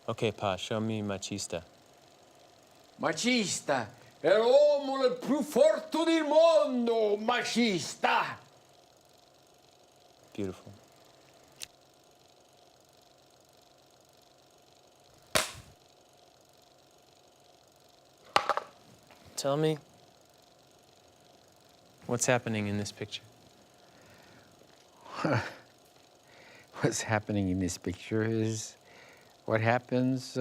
Okay, Pa, show me Macista. Macista è l'uomo più forte del mondo, Macista! Beautiful. Tell me, what's happening in this picture? What's happening in this picture is what happens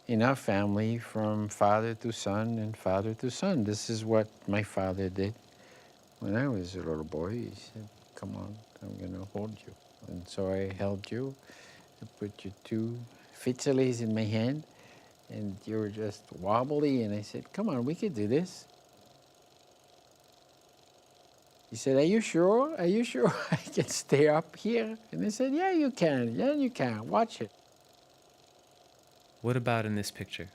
in our family from father to son and father to son. This is what my father did when I was a little boy. He said, come on, I'm gonna hold you. And so I held you, I put your two fitzellies in my hand, and you were just wobbly, and I said, come on, we could do this. He said, are you sure? Are you sure I can stay up here? And I said, yeah, you can. Yeah, you can. Watch it. What about in this picture?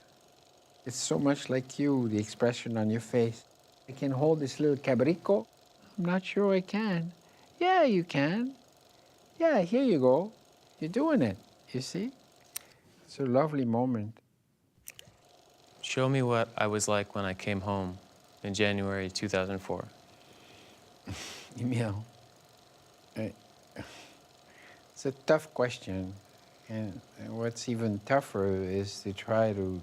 It's so much like you, the expression on your face. I can hold this little cabrico. I'm not sure I can. Yeah, you can. Yeah, here you go. You're doing it, you see? It's a lovely moment. Show me what I was like when I came home in January 2004. Emil, it's a tough question. And what's even tougher is to try to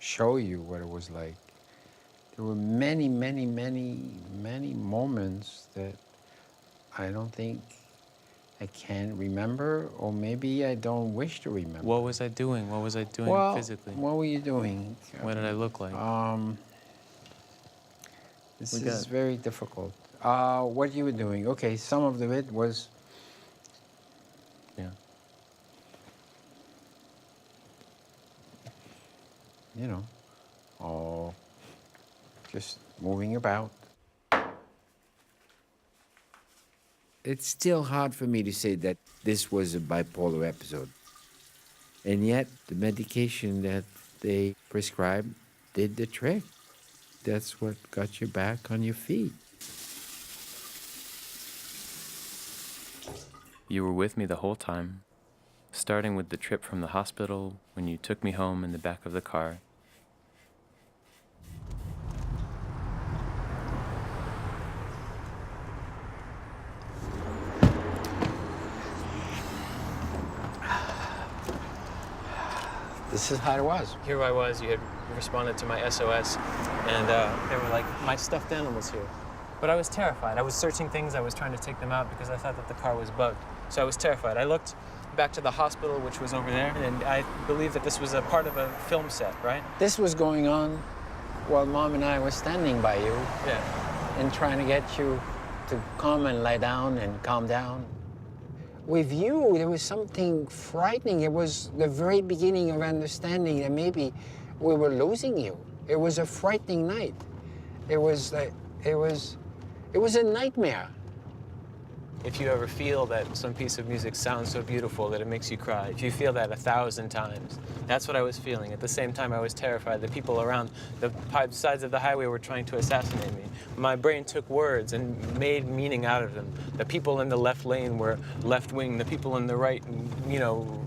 show you what it was like. There were many, many, many, many moments that I don't think I can remember, or maybe I don't wish to remember. What was I doing? What was I doing physically? What were you doing? What did I look like? This is very difficult. What you were doing? Okay, some of it was. Yeah. You know, just moving about. It's still hard for me to say that this was a bipolar episode. And yet, the medication that they prescribed did the trick. That's what got you back on your feet. You were with me the whole time, starting with the trip from the hospital when you took me home in the back of the car. This is how it was. Here I was, you had responded to my SOS, and they were like, my stuffed animal's here. But I was terrified. I was searching things, I was trying to take them out because I thought that the car was bugged. So I was terrified. I looked back to the hospital, which was over there, and I believe that this was a part of a film set, right? This was going on while Mom and I were standing by you. Yeah. And trying to get you to come and lie down and calm down. With you, there was something frightening. It was the very beginning of understanding that maybe we were losing you. It was a frightening night. It was a nightmare. If you ever feel that some piece of music sounds so beautiful that it makes you cry, if you feel that 1,000 times, that's what I was feeling. At the same time, I was terrified. The people around the sides of the highway were trying to assassinate me. My brain took words and made meaning out of them. The people in the left lane were left wing. The people in the right,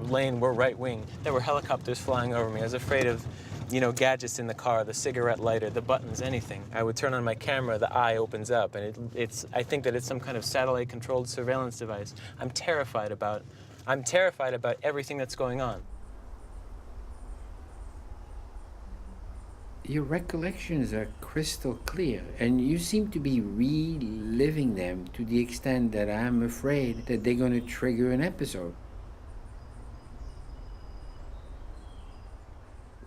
lane were right wing. There were helicopters flying over me. I was afraid of gadgets in the car, the cigarette lighter, the buttons, anything. I would turn on my camera, the eye opens up, and I think that it's some kind of satellite-controlled surveillance device. I'm terrified about everything that's going on. Your recollections are crystal clear, and you seem to be reliving them to the extent that I'm afraid that they're going to trigger an episode.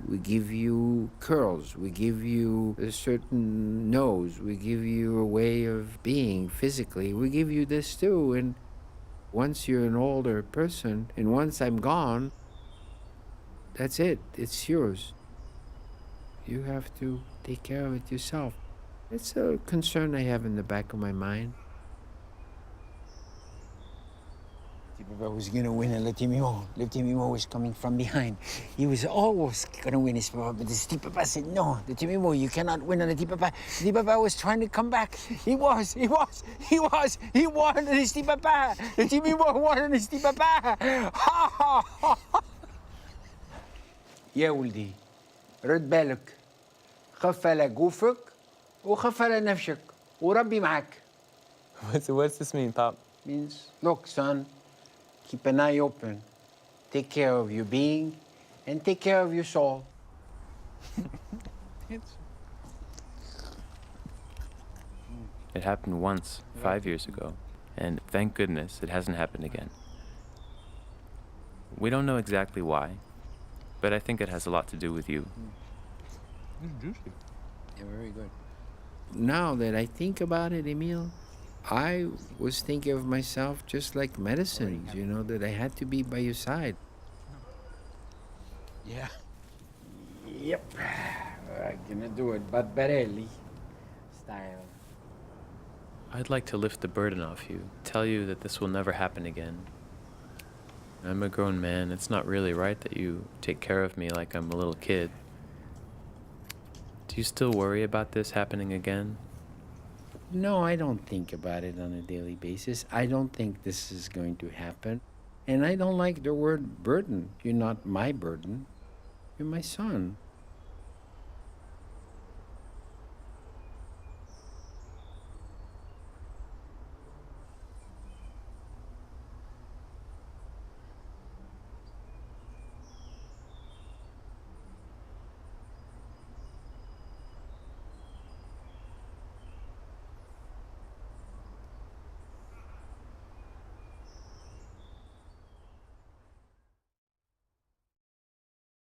We give you curls, we give you a certain nose, we give you a way of being physically, we give you this too. And once you're an older person, and once I'm gone, that's it, it's yours. You have to take care of it yourself. It's a concern I have in the back of my mind. Papa was going to win, and Le Petit Mimo was coming from behind. He was always going to win his Papa, but the Petit Papa said, no, Le Petit Mimo, you cannot win on Le Petit Papa. Le Petit Papa was trying to come back. He won on his Petit Papa. Le Petit Mimo won on his Petit Papa. Ha, ha, ha. يا ولدي رد بالك، خف على جوفك وخف على نفسك وربي معك. What's this mean, Pop? Means, look, son, keep an eye open. Take care of your being and take care of your soul. It happened once, 5 years ago, and thank goodness it hasn't happened again. We don't know exactly why, but I think it has a lot to do with you. It's juicy. Yeah, very good. Now that I think about it, Emil, I was thinking of myself just like medicines, you know, that I had to be by your side. Yeah. Yep. I'm gonna do it, but Barelli style. I'd like to lift the burden off you, tell you that this will never happen again. I'm a grown man. It's not really right that you take care of me like I'm a little kid. Do you still worry about this happening again? No, I don't think about it on a daily basis. I don't think this is going to happen. And I don't like the word burden. You're not my burden. You're my son.